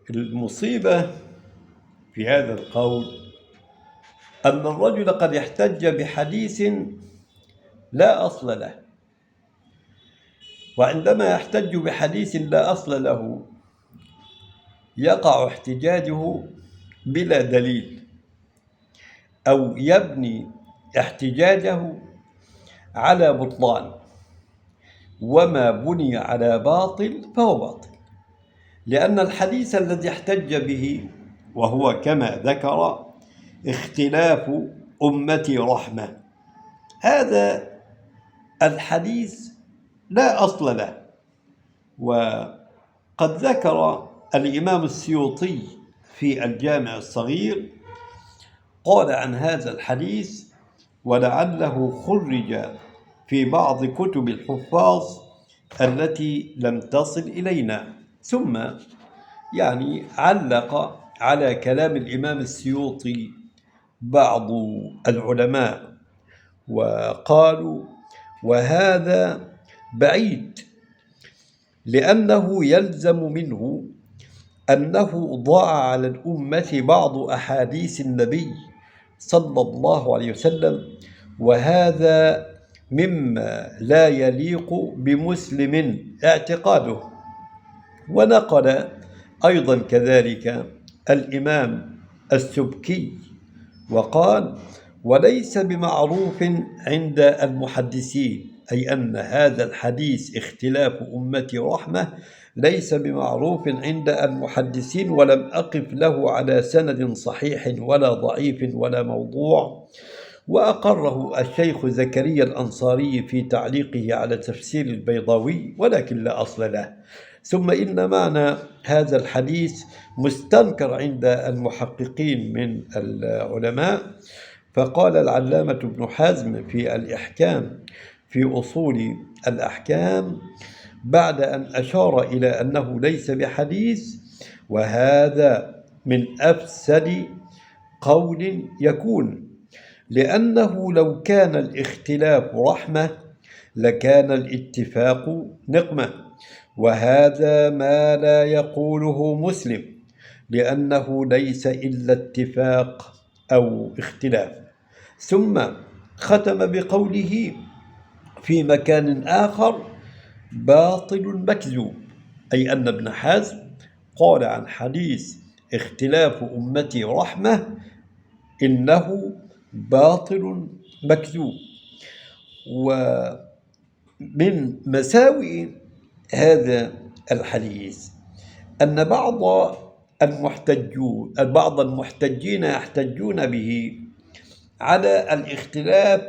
المصيبة في هذا القول أن الرجل قد يحتج بحديث لا أصل له، وعندما يحتج بحديث لا أصل له يقع احتجاجه بلا دليل، أو يبني احتجاجه على بطلان، وما بني على باطل فهو باطل، لأن الحديث الذي احتج به وهو كما ذكر اختلاف أمتي رحمة، هذا الحديث لا أصل له. وقد ذكر الإمام السيوطي في الجامع الصغير قال عن هذا الحديث: ولعله خرج في بعض كتب الحفاظ التي لم تصل إلينا. ثم علق على كلام الإمام السيوطي بعض العلماء وقالوا: وهذا بعيد، لأنه يلزم منه أنه ضاع على الأمة بعض أحاديث النبي صلى الله عليه وسلم، وهذا مما لا يليق بمسلم اعتقاده. ونقل أيضا كذلك الإمام السبكي وقال: وليس بمعروف عند المحدثين، أي أن هذا الحديث اختلاف أمتي رحمة ليس بمعروف عند المحدثين، ولم أقف له على سند صحيح ولا ضعيف ولا موضوع. وأقره الشيخ زكريا الأنصاري في تعليقه على تفسير البيضاوي، ولكن لا أصل له. ثم إن معنى هذا الحديث مستنكر عند المحققين من العلماء، فقال العلامة ابن حزم في الإحكام في أصول الأحكام بعد أن أشار إلى أنه ليس بحديث: وهذا من أفسد قول يكون، لأنه لو كان الاختلاف رحمة لكان الاتفاق نقمة، وهذا ما لا يقوله مسلم، لأنه ليس إلا اتفاق أو اختلاف. ثم ختم بقوله في مكان آخر: باطل مكذوب، أي أن ابن حزم قال عن حديث اختلاف أمتي رحمة إنه باطل مكذوب. ومن مساوئ هذا الحديث أن بعض المحتجين يحتجون به على الاختلاف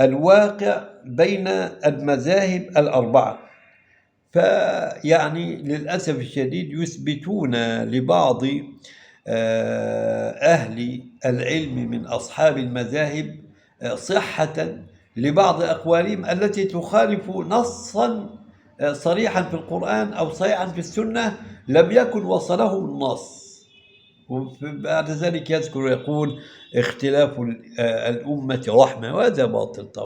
الواقع بين المذاهب الأربعة، للأسف الشديد يثبتون لبعض أهل العلم من أصحاب المذاهب صحة لبعض أقوالهم التي تخالف نصا صريحا في القرآن أو صريحا في السنة لم يكن وصله النص، وبعد ذلك يذكر يقول اختلاف الأمة رحمة، وهذا باطل طبعا.